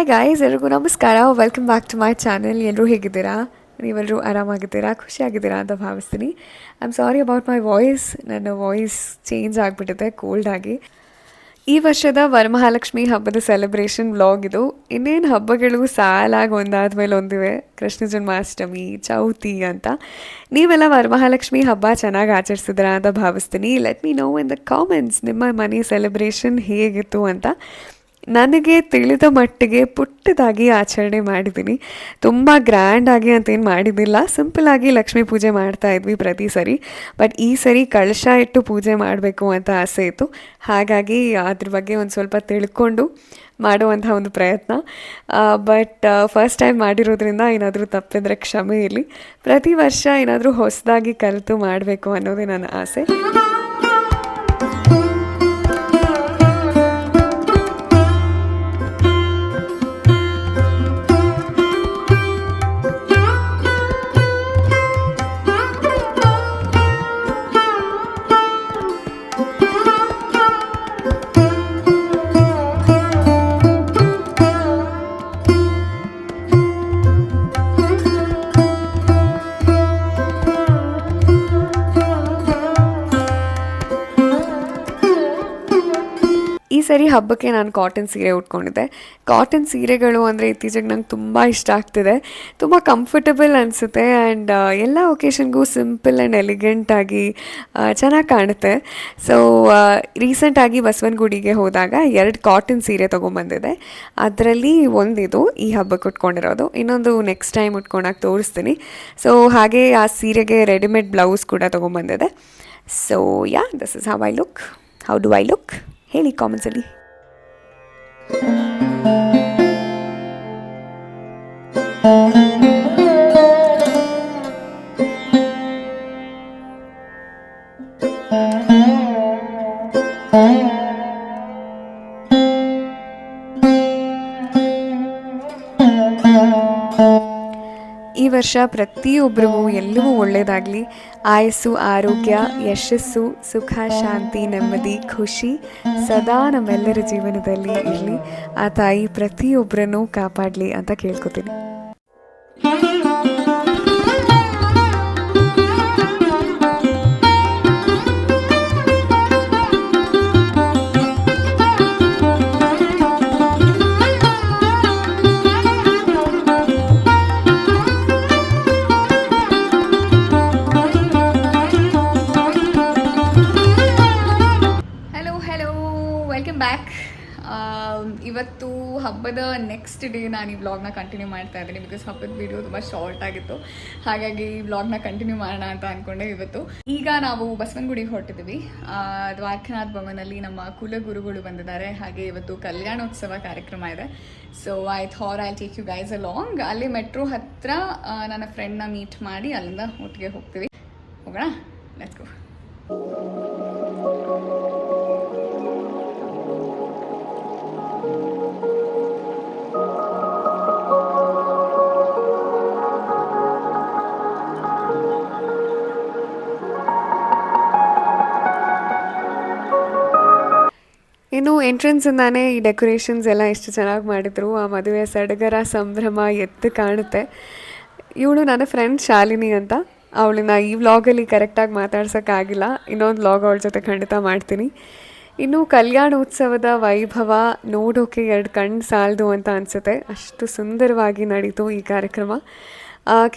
Hi guys, ಎಲ್ರಿಗೂ ನಮಸ್ಕಾರ. Welcome back to my channel. ಎಲ್ಲರೂ ಹೇಗಿದ್ದೀರಾ? ನೀವೆಲ್ಲರೂ ಆರಾಮಾಗಿದ್ದೀರಾ, ಖುಷಿಯಾಗಿದ್ದೀರಾ ಅಂತ ಭಾವಿಸ್ತೀನಿ. I am sorry about my voice. ನನ್ನ ವಾಯ್ಸ್ ಚೇಂಜ್ ಆಗಿಬಿಟ್ಟಿದೆ ಕೋಲ್ಡ್ ಆಗಿ. ಈ ವರ್ಷದ ವರಮಹಾಲಕ್ಷ್ಮಿ ಹಬ್ಬದ ಸೆಲೆಬ್ರೇಷನ್ ವ್ಲಾಗ್ ಇದು. ಇನ್ನೇನು ಹಬ್ಬಗಳು ಸಾಲಾಗಿ ಒಂದಾದ್ಮೇಲೆ ಒಂದಿವೆ. ಕೃಷ್ಣ ಜನ್ಮಾಷ್ಟಮಿ, ಚೌತಿ ಅಂತ. ನೀವೆಲ್ಲ ವರಮಹಾಲಕ್ಷ್ಮಿ ಹಬ್ಬ ಚೆನ್ನಾಗಿ ಆಚರಿಸಿದ್ರಾ ಅಂತ ಭಾವಿಸ್ತೀನಿ. Let me know in the comments ನಿಮ್ಮ ಮನೆ ಸೆಲೆಬ್ರೇಷನ್ ಹೇಗಿತ್ತು ಅಂತ. ನನಗೆ ತಿಳಿದ ಮಟ್ಟಿಗೆ ಪುಟ್ಟದಾಗಿ ಆಚರಣೆ ಮಾಡಿದ್ದೀನಿ. ತುಂಬ ಗ್ರ್ಯಾಂಡಾಗಿ ಅಂತೇನು ಮಾಡಿದ್ದಿಲ್ಲ. ಸಿಂಪಲ್ಲಾಗಿ ಲಕ್ಷ್ಮೀ ಪೂಜೆ ಮಾಡ್ತಾಯಿದ್ವಿ ಪ್ರತಿ ಸರಿ. ಬಟ್ ಈ ಸರಿ ಕಳಶ ಇಟ್ಟು ಪೂಜೆ ಮಾಡಬೇಕು ಅಂತ ಆಸೆ ಇತ್ತು. ಹಾಗಾಗಿ ಅದ್ರ ಬಗ್ಗೆ ಒಂದು ಸ್ವಲ್ಪ ತಿಳ್ಕೊಂಡು ಮಾಡುವಂಥ ಒಂದು ಪ್ರಯತ್ನ. ಬಟ್ ಫಸ್ಟ್ ಟೈಮ್ ಮಾಡಿರೋದ್ರಿಂದ ಏನಾದರೂ ತಪ್ಪಿದ್ರೆ ಕ್ಷಮೆ ಇರಲಿ. ಪ್ರತಿ ವರ್ಷ ಏನಾದರೂ ಹೊಸದಾಗಿ ಕಲಿತು ಮಾಡಬೇಕು ಅನ್ನೋದೇ ನನ್ನ ಆಸೆ. ಈ ಸರಿ ಹಬ್ಬಕ್ಕೆ ನಾನು ಕಾಟನ್ ಸೀರೆ ಉಟ್ಕೊಂಡಿದ್ದೆ. ಕಾಟನ್ ಸೀರೆಗಳು ಅಂದರೆ ಇತ್ತೀಚೆಗೆ ನಂಗೆ ತುಂಬ ಇಷ್ಟ ಆಗ್ತಿದೆ. ತುಂಬ ಕಂಫರ್ಟಬಲ್ ಅನಿಸುತ್ತೆ ಆ್ಯಂಡ್ ಎಲ್ಲ ಒಕೇಶನ್ಗೂ ಸಿಂಪಲ್ ಆ್ಯಂಡ್ ಎಲಿಗೆಂಟಾಗಿ ಚೆನ್ನಾಗಿ ಕಾಣುತ್ತೆ. ಸೊ ರೀಸೆಂಟಾಗಿ ಬಸವನಗುಡಿಗೆ ಹೋದಾಗ 2 ಕಾಟನ್ ಸೀರೆ ತೊಗೊಂಬಂದಿದೆ. ಅದರಲ್ಲಿ ಒಂದಿದು ಈ ಹಬ್ಬಕ್ಕೆ ಉಟ್ಕೊಂಡಿರೋದು, ಇನ್ನೊಂದು ನೆಕ್ಸ್ಟ್ ಟೈಮ್ ಉಟ್ಕೊಂಡಾಗ ತೋರಿಸ್ತೀನಿ. ಸೊ ಹಾಗೆ ಆ ಸೀರೆಗೆ ರೆಡಿಮೇಡ್ ಬ್ಲೌಸ್ ಕೂಡ ತೊಗೊಂಬಂದಿದೆ. So ya, this is how I look. How do I look ಹೇಳಿ ಕಾಮೆಂಟ್ಸಲ್ಲಿ. ಈ ವರ್ಷ ಪ್ರತಿಯೊಬ್ಬರಿಗೂ ಎಲ್ಲವೂ ಒಳ್ಳೆಯದಾಗಲಿ. ಆಯಸ್ಸು, ಆರೋಗ್ಯ, ಯಶಸ್ಸು, ಸುಖ, ಶಾಂತಿ, ನೆಮ್ಮದಿ, ಖುಷಿ ಸದಾ ನಮ್ಮೆಲ್ಲರ ಜೀವನದಲ್ಲಿ ಇರಲಿ. ಆ ತಾಯಿ ಪ್ರತಿಯೊಬ್ಬರನ್ನೂ ಕಾಪಾಡಲಿ ಅಂತ ಕೇಳ್ಕೊತೀನಿ. ಬ್ಯಾಕ್. ಇವತ್ತು ಹಬ್ಬದ ನೆಕ್ಸ್ಟ್ ಡೇ ನಾನು ಈ ವ್ಲಾಗ್ನ ಕಂಟಿನ್ಯೂ ಮಾಡ್ತಾ ಇದ್ದೀನಿ. ಬಿಕಾಸ್ ಹಬ್ಬದ ವಿಡಿಯೋ ತುಂಬ ಶಾರ್ಟ್ ಆಗಿತ್ತು, ಹಾಗಾಗಿ ಈ ವ್ಲಾಗ್ನ ಕಂಟಿನ್ಯೂ ಮಾಡೋಣ ಅಂತ ಅಂದ್ಕೊಂಡೆ ಇವತ್ತು. ಈಗ ನಾವು ಬಸವನಗುಡಿಗೆ ಹೊರಟಿದ್ದೀವಿ. ದ್ವಾರಕನಾಥ್ ಭವನಲ್ಲಿ ನಮ್ಮ ಕುಲಗುರುಗಳು ಬಂದಿದ್ದಾರೆ. ಹಾಗೆ ಇವತ್ತು ಕಲ್ಯಾಣೋತ್ಸವ ಕಾರ್ಯಕ್ರಮ ಇದೆ. So I thought I take you guys along. ಅಲ್ಲಿ ಮೆಟ್ರೋ ಹತ್ರ ನನ್ನ ಫ್ರೆಂಡ್ನ ಮೀಟ್ ಮಾಡಿ ಅಲ್ಲಿಂದ ಒಟ್ಟಿಗೆ ಹೋಗ್ತೀವಿ. ಹೋಗೋಣ, ಲೆಟ್ಸ್ ಗೋ. ಇನ್ನು ಎಂಟ್ರೆನ್ಸಿಂದಾನೇ ಈ ಡೆಕೋರೇಷನ್ಸ್ ಎಲ್ಲ ಎಷ್ಟು ಚೆನ್ನಾಗಿ ಮಾಡಿದ್ರು. ಆ ಮದುವೆ ಸಡಗರ ಸಂಭ್ರಮ ಎದ್ದು ಕಾಣುತ್ತೆ. ಇವಳು ನನ್ನ ಫ್ರೆಂಡ್ ಶಾಲಿನಿ ಅಂತ. ಅವಳನ್ನ ಈ ವ್ಲಾಗಲ್ಲಿ ಕರೆಕ್ಟಾಗಿ ಮಾತಾಡ್ಸೋಕ್ಕಾಗಿಲ್ಲ. ಇನ್ನೊಂದು ವ್ಲಾಗ್ ಅವಳ ಜೊತೆ ಖಂಡಿತ ಮಾಡ್ತೀನಿ. ಇನ್ನು ಕಲ್ಯಾಣೋತ್ಸವದ ವೈಭವ ನೋಡೋಕೆ 2 ಕಣ್ಣು ಸಾಲದು ಅಂತ ಅನಿಸುತ್ತೆ. ಅಷ್ಟು ಸುಂದರವಾಗಿ ನಡೀತು ಈ ಕಾರ್ಯಕ್ರಮ.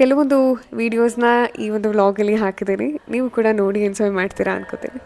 ಕೆಲವೊಂದು ವೀಡಿಯೋಸ್ನ ಈ ಒಂದು ವ್ಲಾಗಲ್ಲಿ ಹಾಕಿದ್ದೀನಿ. ನೀವು ಕೂಡ ನೋಡಿ ಎಂಜಾಯ್ ಮಾಡ್ತೀರಾ ಅನ್ಕೋತೀನಿ.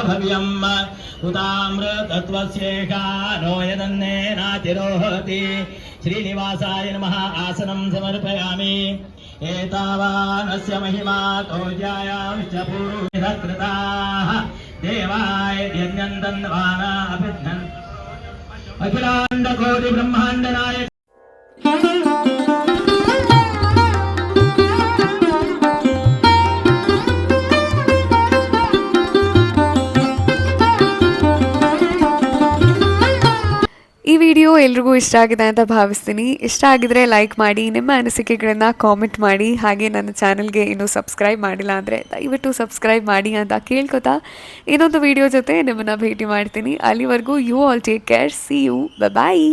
भव्यम् उतामृतत्वस्येका नो यदन्नेनातिरोहति श्रीनिवासाय नमः आसनं समर्पयामि एतावानस्य महिमा तोज्यायाश्च पूर्वकृताः देवाय यज्ञन्दन्वाना अभिज्ञन् अखिलाण्डकोटि ब्रह्माण्ड नायक ಈ ವಿಡಿಯೋ ಎಲ್ರಿಗೂ ಇಷ್ಟ ಆಗಿದೆ ಅಂತ ಭಾವಿಸ್ತೀನಿ. ಇಷ್ಟ ಆಗಿದ್ರೆ ಲೈಕ್ ಮಾಡಿ, ನಿಮ್ಮ ಅನಿಸಿಕೆಗಳನ್ನು ಕಾಮೆಂಟ್ ಮಾಡಿ, ಹಾಗೆ ನನ್ನ ಚಾನಲ್ಗೆ ಇನ್ನೂ ಸಬ್ಸ್ಕ್ರೈಬ್ ಮಾಡಿಲ್ಲ ಅಂದರೆ ದಯವಿಟ್ಟು ಸಬ್ಸ್ಕ್ರೈಬ್ ಮಾಡಿ ಅಂತ ಕೇಳ್ಕೊತಾ ಇನ್ನೊಂದು ವಿಡಿಯೋ ಜೊತೆ ನಿಮ್ಮನ್ನು ಭೇಟಿ ಮಾಡ್ತೀನಿ. ಅಲ್ಲಿವರೆಗೂ you all take care, see you, bye.